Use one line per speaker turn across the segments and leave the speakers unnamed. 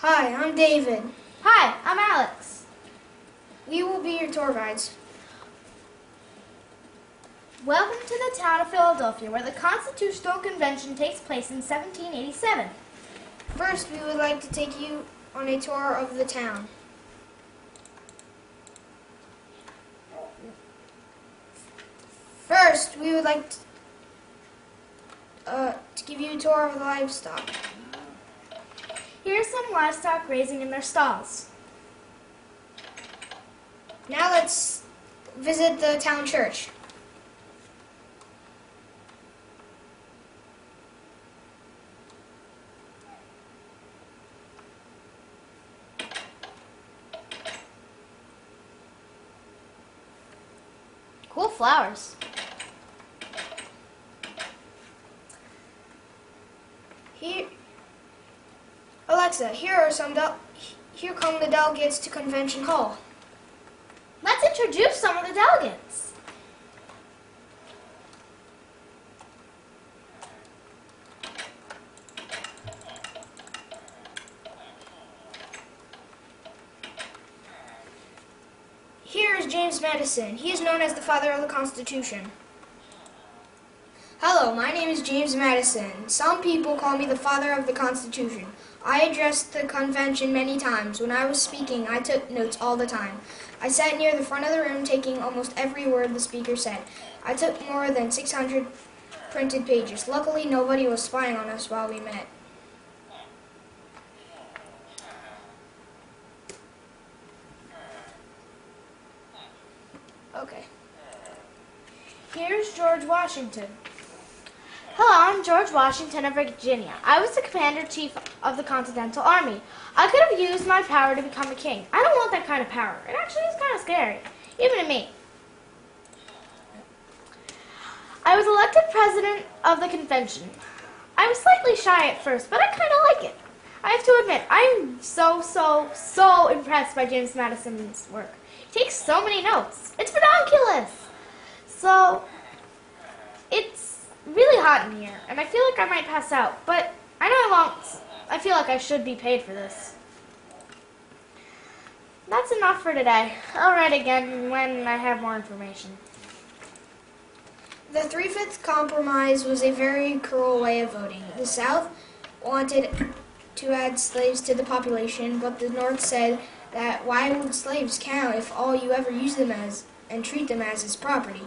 Hi, I'm David.
Hi, I'm Alex.
We will be your tour guides.
Welcome to the town of Philadelphia, where the Constitutional Convention takes place in 1787.
First, we would like to take you on a tour of the town. First, we would like to give you a tour of the livestock.
Here's some livestock grazing in their stalls.
Now let's visit the town church.
Cool flowers.
Alexa, here come the delegates to Convention Hall.
Let's introduce some of the delegates.
Here is James Madison. He is known as the father of the Constitution. Hello, my name is James Madison. Some people call me the father of the Constitution. I addressed the convention many times. When I was speaking, I took notes all the time. I sat near the front of the room taking almost every word the speaker said. I took more than 600 printed pages. Luckily, nobody was spying on us while we met. Okay.
Here's George Washington. Hello, I'm George Washington of Virginia. I was the commander-in-chief of the Continental Army. I could have used my power to become a king. I don't want that kind of power. It actually is kind of scary, even to me. I was elected president of the convention. I was slightly shy at first, but I kind of like it. I have to admit, I'm so impressed by James Madison's work. He takes so many notes. It's ridiculous. So, it's really hot in here, and I feel like I might pass out, but I know I won't. I feel like I should be paid for this. That's enough for today. I'll write again when I have more information.
The Three-Fifths Compromise was a very cruel way of voting. The South wanted to add slaves to the population, but the North said that why would slaves count if all you ever use them as and treat them as is property?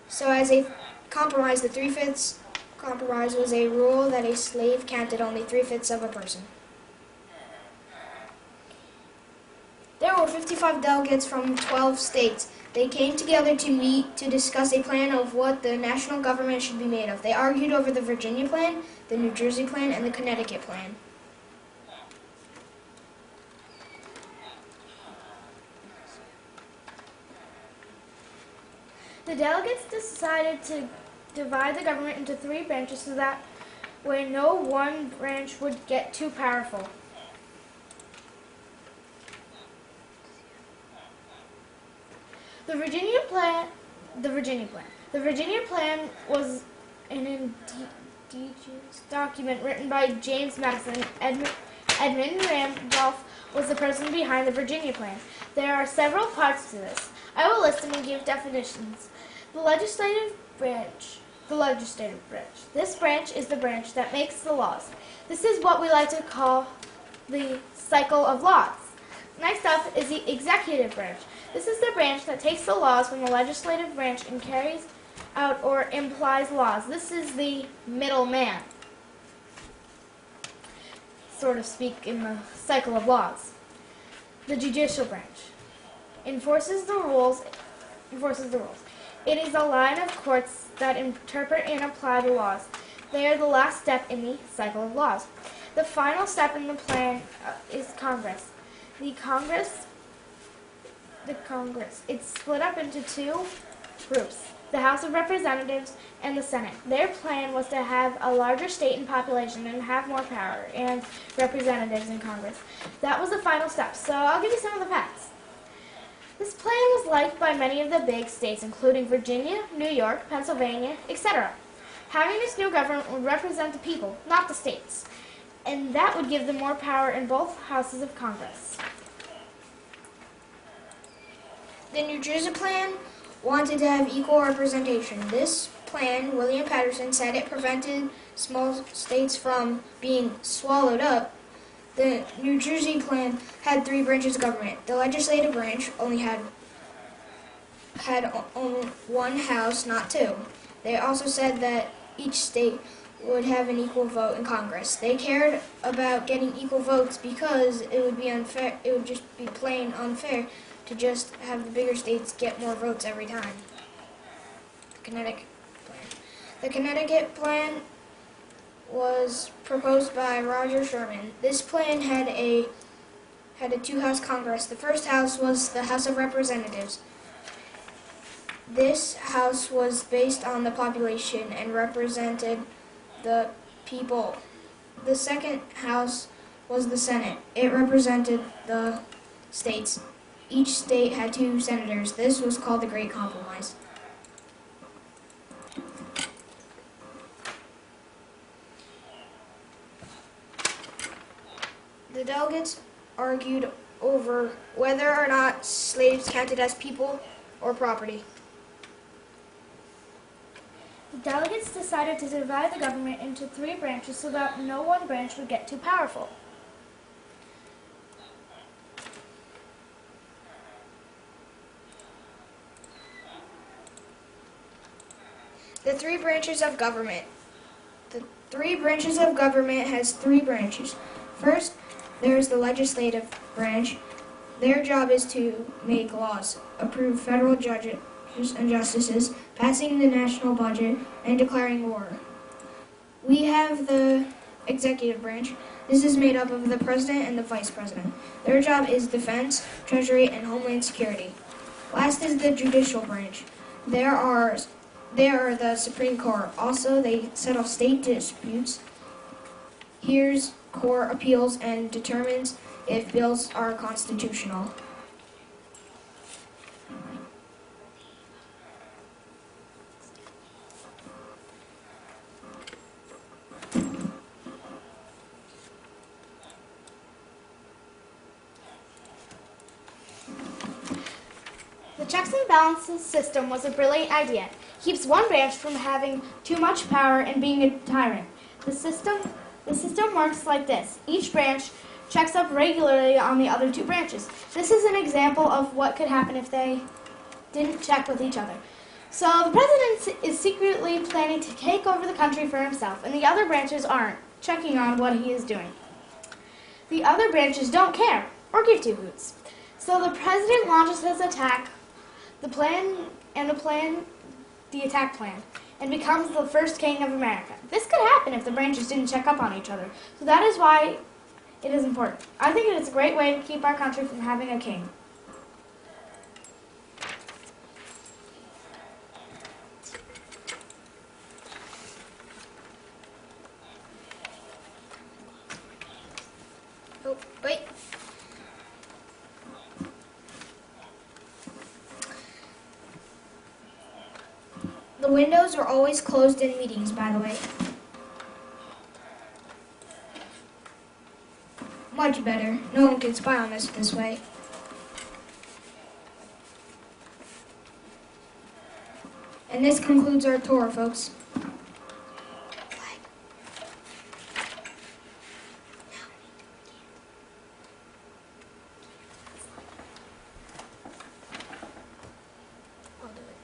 So as a compromise, the Three-Fifths Compromise was a rule that a slave counted only 3/5 of a person. There were 55 delegates from 12 states. They came together to meet to discuss a plan of what the national government should be made of. They argued over the Virginia plan, the New Jersey plan, and the Connecticut plan.
The delegates decided to divide the government into 3 branches so that way no one branch would get too powerful. The Virginia plan was an indigenous document written by James Madison. Edmund Randolph was the person behind the Virginia plan. There are several parts to this. I will list them and give definitions. The legislative branch. This branch is the branch that makes the laws. This is what we like to call the cycle of laws. Next up is the executive branch. This is the branch that takes the laws from the legislative branch and carries out or implies laws. This is the middleman, sort of speak, in the cycle of laws. The judicial branch enforces the rules. It is a line of courts that interpret and apply the laws. They are the last step in the cycle of laws. The final step in the plan is Congress. The Congress, it's split up into 2 groups, the House of Representatives and the Senate. Their plan was to have a larger state in population and have more power and representatives in Congress. That was the final step, so I'll give you some of the facts. This plan was liked by many of the big states, including Virginia, New York, Pennsylvania, etc. Having this new government would represent the people, not the states. and that would give them more power in both houses of Congress.
The New Jersey plan wanted to have equal representation. This plan, William Patterson said, it prevented small states from being swallowed up. The New Jersey plan had 3 branches of government. The legislative branch only had only 1 house, not 2. They also said that each state would have an equal vote in Congress. They cared about getting equal votes because it would be unfair. It would just be plain unfair to just have the bigger states get more votes every time. The Connecticut plan was proposed by Roger Sherman. This plan had a 2-house Congress. The first house was the House of Representatives. This house was based on the population and represented the people. The second house was the Senate. It represented the states. Each state had 2 senators. This was called the Great Compromise. The delegates argued over whether or not slaves counted as people or property.
The delegates decided to divide the government into 3 branches so that no one branch would get too powerful.
The 3 branches of government. The 3 branches of government has 3 branches. First, there is the legislative branch. Their job is to make laws, approve federal judges and justices, passing the national budget, and declaring war. We have the executive branch. This is made up of the president and the vice president. Their job is defense, treasury, and homeland security. Last is the judicial branch. They are the Supreme Court. Also, they settle state disputes, hears court appeals, and determines if bills are constitutional.
The checks and balances system was a brilliant idea. It keeps one branch from having too much power and being a tyrant. The system works like this. Each branch checks up regularly on the other 2 branches. This is an example of what could happen if they didn't check with each other. So the president is secretly planning to take over the country for himself, and the other branches aren't checking on what he is doing. The other branches don't care or give 2 hoots. So the president launches his attack, the attack plan, and becomes the first king of America. This could happen if the branches didn't check up on each other. So that is why it is important. I think it is a great way to keep our country from having a king.
Oh, wait. The windows are always closed in meetings, by the way. Much better. No one can spy on us this way. And this concludes our tour, folks. I'll do it.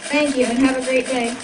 Thank you, and have a great day.